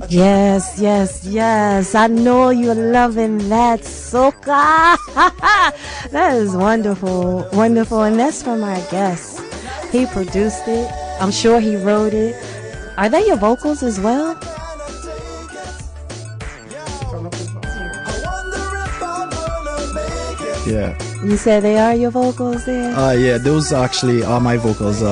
Yes, yes, yes. I know you're loving that soca. That is wonderful, wonderful. And that's from our guest. He produced it. I'm sure he wrote it. Are they your vocals as well? Yeah. You said they are your vocals there? Yeah, those actually are my vocals.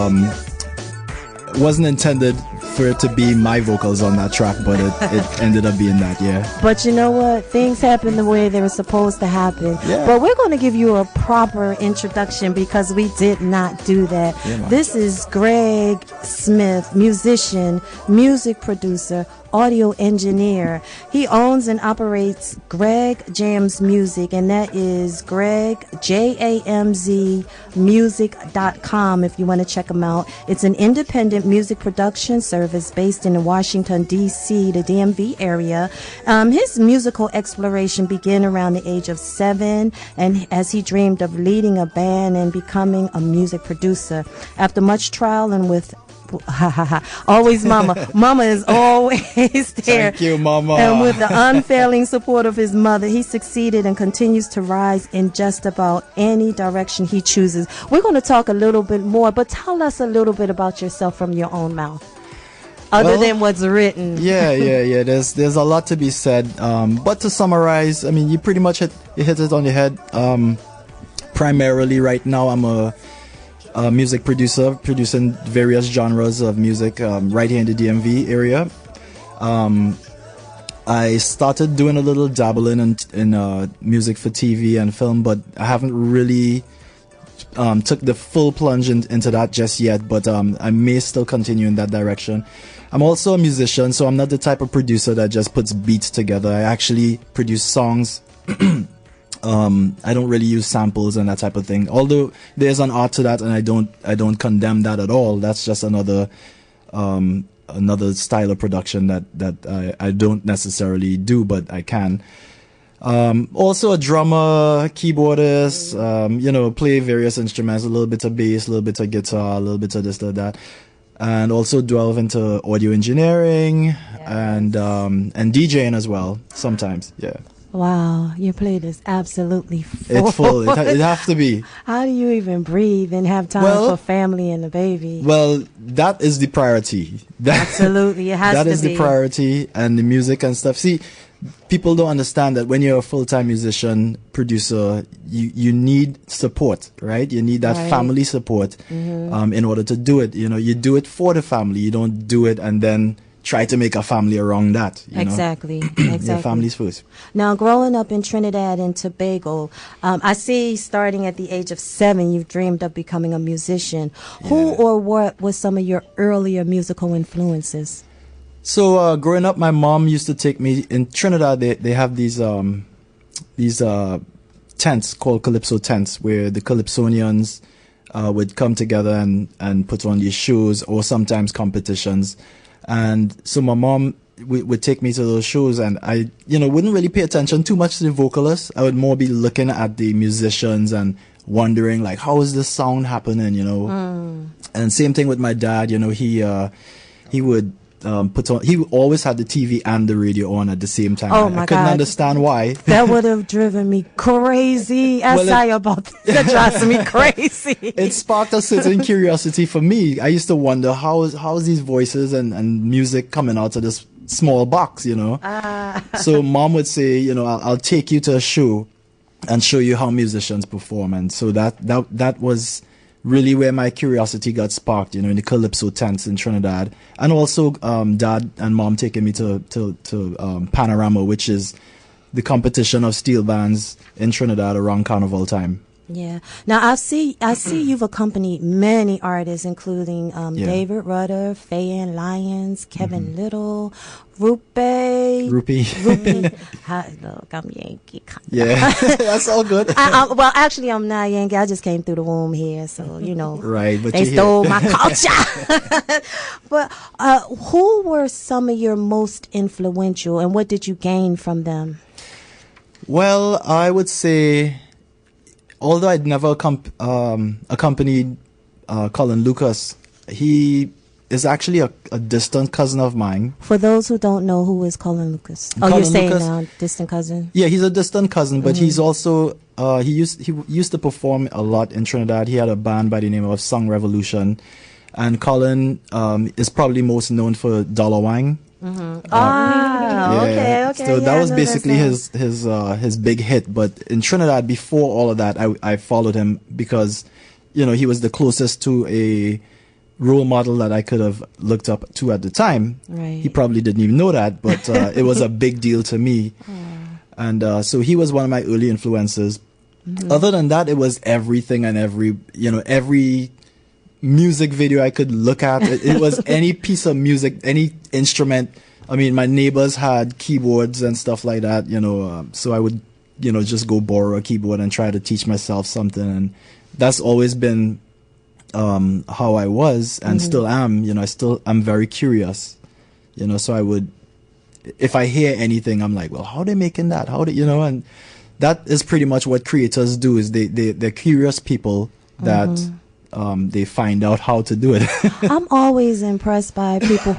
Wasn't intended for it to be my vocals on that track, but it ended up being that, yeah. But you know what? Things happen the way they were supposed to happen. Yeah. But we're going to give you a proper introduction because we did not do that. Yeah, this is Greg Smith, musician, music producer, audio engineer. He owns and operates Greg Jamz Music, and that is Greg, JAMZ music.com if you want to check him out. It's an independent music production service based in Washington, D.C., the DMV area. His musical exploration began around the age of 7, and as he dreamed of leading a band and becoming a music producer. After much trial and with always mama is always there. Thank you, mama. And with the unfailing support of his mother, he succeeded and continues to rise in just about any direction he chooses. We're going to talk a little bit more, but tell us a little bit about yourself from your own mouth, other than what's written. Yeah. There's a lot to be said, but to summarize, I mean, you pretty much hit it on the head. Primarily right now I'm a music producer, producing various genres of music right here in the DMV area. I started doing a little dabbling in music for TV and film, but I haven't really took the full plunge into that just yet, but I may still continue in that direction. I'm also a musician, so I'm not the type of producer that just puts beats together. I actually produce songs. I don't really use samples and that type of thing. Although there's an art to that, and I don't condemn that at all. That's just another style of production that I don't necessarily do, but I can. Also a drummer, keyboardist, play various instruments, a little bit of bass, a little bit of guitar, a little bit of this or that. And also delve into audio engineering and DJing as well sometimes, yeah. Wow, your plate is absolutely full. It's full. It have to be. How do you even breathe and have time for family and the baby? Well, that is the priority. Absolutely, it has to be. That is the priority, and the music and stuff. See, people don't understand that when you're a full-time musician, producer, you need support, right? You need that family support in order to do it. You know, you do it for the family. You don't do it and then try to make a family around that. Exactly. Your family's first. Now, growing up in Trinidad and Tobago, I see starting at the age of 7, you've dreamed of becoming a musician. Yeah. Who or what was some of your earlier musical influences? So, growing up, my mom used to take me in Trinidad. They have these tents called Calypso tents, where the Calypsonians would come together and put on these shows or sometimes competitions. And so my mom would take me to those shows, and I, wouldn't really pay attention too much to the vocalists. I would more be looking at the musicians and wondering, like, how is this sound happening, And same thing with my dad, he would put on, he always had the TV and the radio on at the same time. Oh my God. I couldn't understand why. That would have driven me crazy. That drives me crazy. It sparked a certain curiosity for me. I used to wonder how is these voices and music coming out of this small box, So mom would say, I'll take you to a show and show you how musicians perform. And so that was really where my curiosity got sparked, in the Calypso tents in Trinidad. And also dad and mom taking me to Panorama, which is the competition of steel bands in Trinidad around Carnival time. Yeah. Now I see you've accompanied many artists, including David Rudder, Faye Lyons, Kevin Little, Rupee. Look, I'm Yankee. Yeah, that's all good. Well, actually, I'm not Yankee. I just came through the womb here, so Right, but they stole my culture. But who were some of your most influential, and what did you gain from them? Well, I would say, although I'd never accompanied Colin Lucas, he is actually a distant cousin of mine. For those who don't know, who is Colin Lucas? Oh, Colin you're saying Lucas, now, distant cousin? Yeah, he's a distant cousin, but he's also he used to perform a lot in Trinidad. He had a band by the name of Song Revolution, and Colin is probably most known for Dollar Wang. Okay. So that was basically his big hit. But in Trinidad, before all of that, I followed him because, you know, he was the closest to a role model that I could have looked up to at the time. Right. He probably didn't even know that, but it was a big deal to me. And so he was one of my early influences. Other than that, it was everything and every music video I could look at. It was any piece of music, any instrument. I mean, my neighbors had keyboards and stuff like that, so I would, just go borrow a keyboard and try to teach myself something. And that's always been how I was and still am. I'm very curious, so I would, if I hear anything, I'm like, well, how are they making that? And that is pretty much what creators do, is they're curious people that they find out how to do it. I'm always impressed by people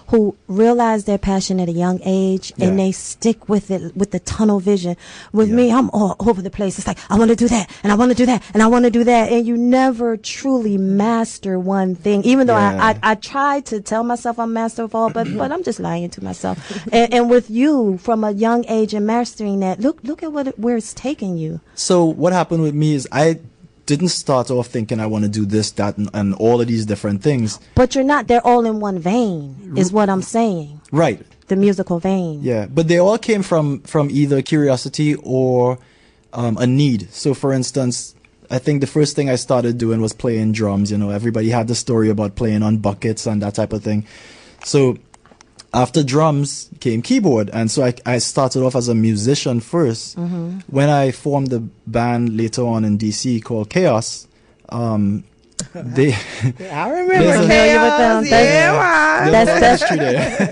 who realize their passion at a young age and they stick with it with the tunnel vision. With me, I'm all over the place. It's like, I want to do that, and I want to do that, and I want to do that. And you never truly master one thing, even though I try to tell myself I'm master of all, but I'm just lying to myself. And with you, from a young age and mastering that, look at where it's taking you. So what happened with me is I didn't start off thinking I want to do this, that, and all of these different things. But you're not. They're all in one vein, is what I'm saying. Right. The musical vein. Yeah, but they all came from either curiosity or a need. So, for instance, I think the first thing I started doing was playing drums. Everybody had the story about playing on buckets and that type of thing. So after drums came keyboard, and so I started off as a musician first. When I formed the band later on in DC called Chaos, I remember Chaos.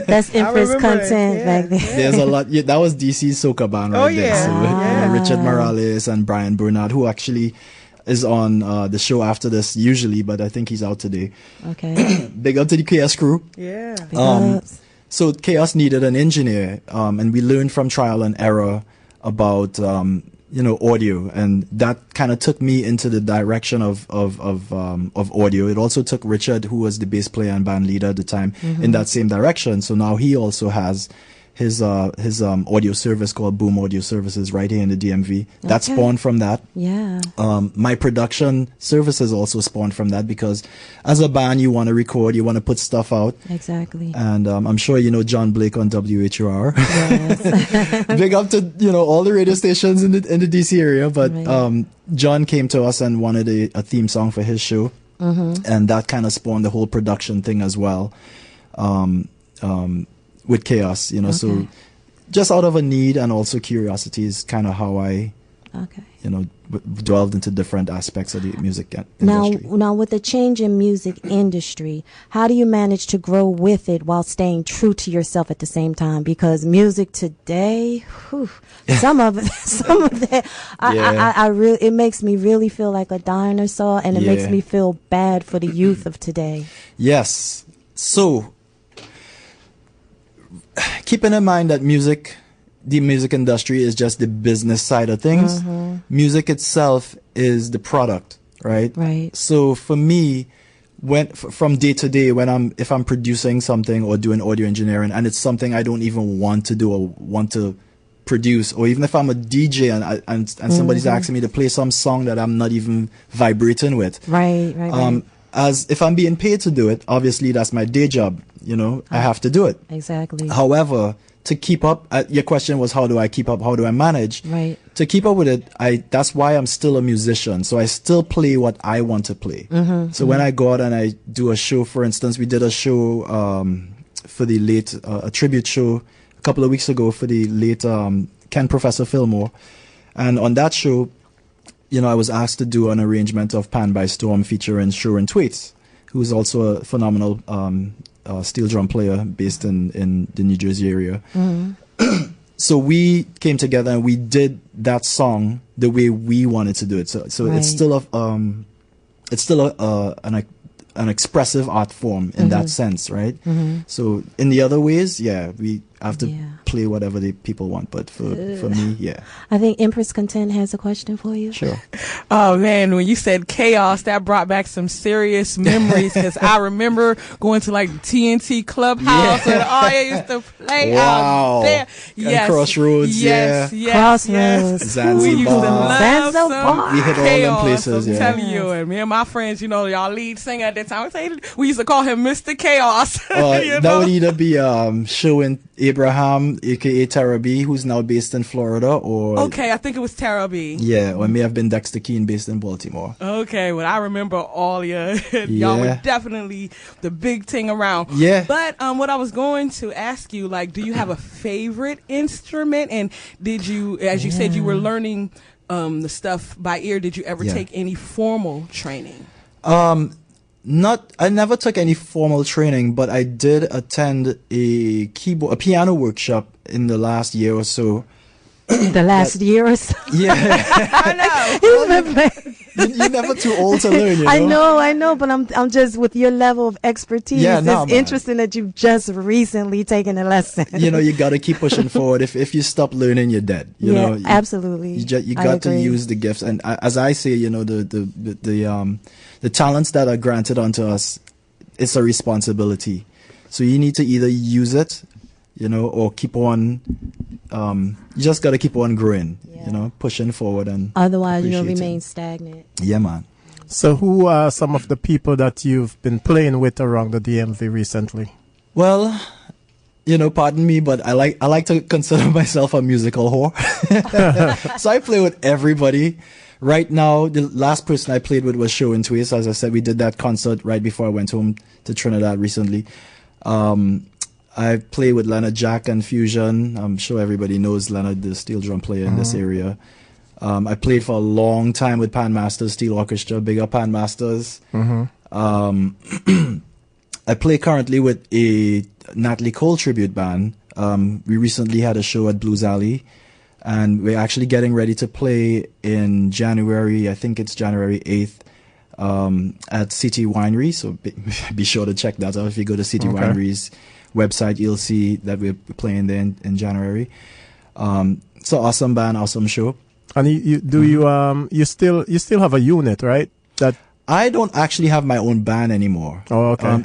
That's infamous content back then. There's a lot. Yeah, that was DC's soca band right there. So, Richard Morales and Brian Bernard, who actually is on the show after this usually, but I think he's out today. Okay. Big up to the Chaos crew. Yeah. Big ups. So Chaos needed an engineer, and we learned from trial and error about audio, and that kind of took me into the direction of audio. It also took Richard, who was the bass player and band leader at the time, in that same direction. So now he also has his audio service called Boom Audio Services right here in the DMV. That spawned from that. Yeah. My production services also spawned from that, because as a band, you want to record, you want to put stuff out. Exactly. And I'm sure you know John Blake on WHUR. Yes. Big up to all the radio stations in the DC area. But John came to us and wanted a theme song for his show, and that kind of spawned the whole production thing as well. With Chaos, so just out of a need and also curiosity is kind of how I, delved into different aspects of the music industry. Now, with the change in music industry, how do you manage to grow with it while staying true to yourself at the same time? Because music today, some of it, it makes me really feel like a dinosaur, and it makes me feel bad for the youth of today. Yes. So, keeping in mind that the music industry is just the business side of things. Music itself is the product, right? Right. So for me, from day to day, if I'm producing something or doing audio engineering, and it's something I don't even want to do or want to produce, or even if I'm a DJ and somebody's asking me to play some song that I'm not even vibrating with. Right. As if I'm being paid to do it, obviously that's my day job. I have to do it. Exactly. However, to keep up, your question was, how do I keep up? How do I manage? Right. To keep up with it, that's why I'm still a musician. So I still play what I want to play. So when I go out and I do a show, for instance, we did a show for the late, a tribute show a couple of weeks ago for the late Ken Professor Fillmore. And on that show, I was asked to do an arrangement of Pan by Storm featuring Shuren Twaits, who's also a phenomenal steel drum player based in the New Jersey area. So we came together and we did that song the way we wanted to do it. So right. it's still an expressive art form in that sense, right? So in the other ways, we have to play whatever the people want. But for me, I think Empress Content has a question for you. Sure. Oh man, when you said chaos, that brought back some serious memories because I remember going to like the TNT Clubhouse and all I used to play out there. And Crossroads, Crossroads. Zanzibar. We used to love some We hit all them places, I'm telling you, and me and my friends, y'all lead singer at that time, we used to call him Mr. Chaos. That would either be Showing Abraham, aka Tara B, who's now based in Florida, or I think it was Tara B. Yeah, or it may have been Dexter Keene based in Baltimore. Okay, well I remember all y'all were definitely the big thing around. Yeah. But what I was going to ask you, like, do you have a favorite instrument? And did you, as you said, you were learning the stuff by ear, did you ever take any formal training? I never took any formal training, but I did attend a piano workshop in the last year or so. The last year or so? Yeah. I know. You're never too old to learn, you know? I know, but I'm just, with your level of expertise, it's interesting that you've just recently taken a lesson. You got to keep pushing forward. If you stop learning, you're dead. You know, absolutely. You got to use the gifts. And as I say, the talents that are granted unto us, it's a responsibility. So you need to either use it, or keep on. You just got to keep on growing, pushing forward, and otherwise you'll remain stagnant. Yeah, man. So who are some of the people that you've been playing with around the DMV recently? Well, pardon me, but I like to consider myself a musical whore. So I play with everybody. Right now, the last person I played with was Show and Twist. As I said, we did that concert right before I went home to Trinidad recently. I play with Leonard Jack and Fusion. I'm sure everybody knows Leonard, the steel drum player in this area. I played for a long time with Pan Masters Steel Orchestra, big up Pan Masters. I play currently with a Natalie Cole tribute band. We recently had a show at Blues Alley, and we're actually getting ready to play in January. I think it's January 8th. At City Winery, so be sure to check that out. If you go to City Winery's website, you'll see that we're playing there in January. It's an awesome band, awesome show. And you still have a unit, right? That I don't actually have my own band anymore. Oh, okay.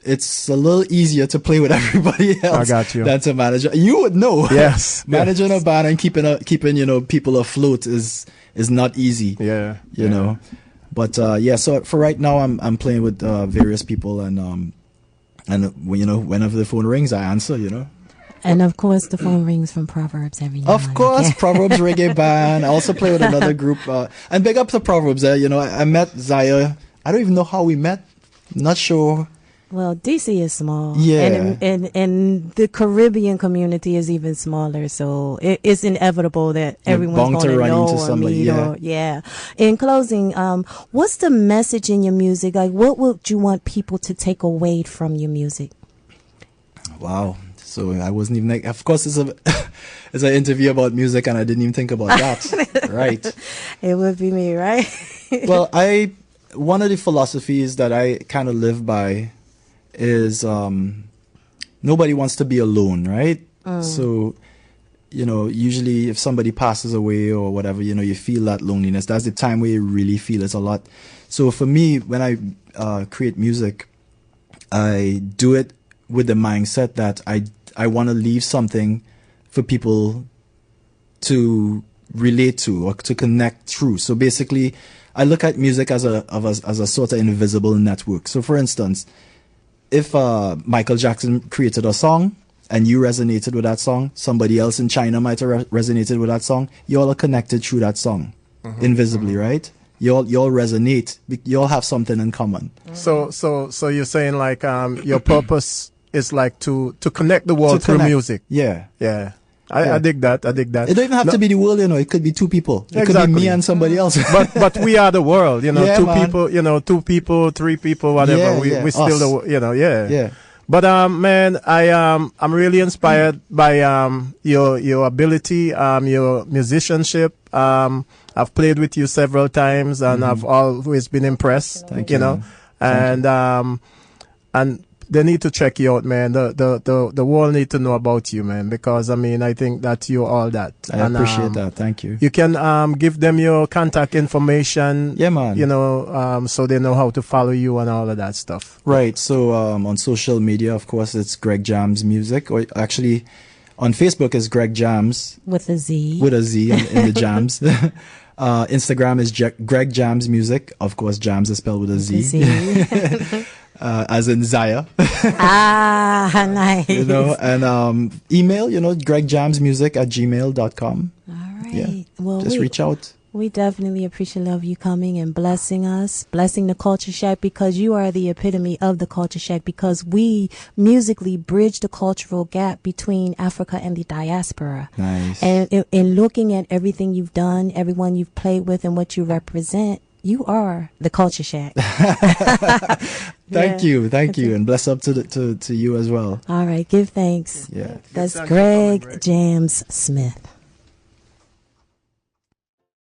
It's a little easier to play with everybody else than to manage. You would know. Yes. Managing a band and keeping people afloat is not easy. Yeah. You know. But so for right now, I'm playing with various people, and whenever the phone rings, I answer. And of course, the phone rings from Proverbs every night. Of course, Proverbs reggae band. I also play with another group, and big up to Proverbs. I met Zaya. I don't even know how we met. Not sure. Well, DC is small. Yeah. And the Caribbean community is even smaller. So it's inevitable that everyone's going to know into somebody. In closing, what's the message in your music? Like, what would you want people to take away from your music? Wow. So I wasn't even of course it's an interview about music, and I didn't even think about that. Right. It would be me, right? Well, one of the philosophies that I kind of live by is nobody wants to be alone, right? So, usually if somebody passes away or whatever, you feel that loneliness. That's the time where you really feel it a lot. So for me, when I create music, I do it with the mindset that I want to leave something for people to relate to or to connect through. So basically, I look at music as a sort of invisible network. So for instance, if Michael Jackson created a song and you resonated with that song, somebody else in China might have resonated with that song. You all are connected through that song, invisibly, right? You all resonate. You all have something in common. So you're saying like your purpose is like to connect the world through music. Yeah. I dig that. It don't even have to be the world, it could be two people. It could be me and somebody else. but we are the world, two people, three people, whatever. We still Yeah. But man, I'm really inspired by your ability, your musicianship. I've played with you several times, and I've always been impressed. Thank you. and they need to check you out, man. The world need to know about you, man, because I mean, I think that you're all that. I appreciate that. Thank you. You can give them your contact information. Yeah, man. You know, so they know how to follow you and all of that stuff. Right. So on social media, of course, it's Greg Jamz Music, or actually on Facebook is Greg Jamz with a Z. With a Z in the Jams. Instagram is Greg Jamz Music. Of course, Jams is spelled with a Z. As in Zaya. Nice. You know, and email, gregjamsmusic@gmail.com. All right. Yeah. Well, just reach out. We definitely appreciate you coming and blessing us, blessing the Culture Shack, because you are the epitome of the Culture Shack, because we musically bridge the cultural gap between Africa and the diaspora. Nice. And in looking at everything you've done, everyone you've played with, and what you represent, you are the Culture Shack. Thank you, and bless up to you as well. All right, give thanks. Yeah, that's Greg Jamz Smith.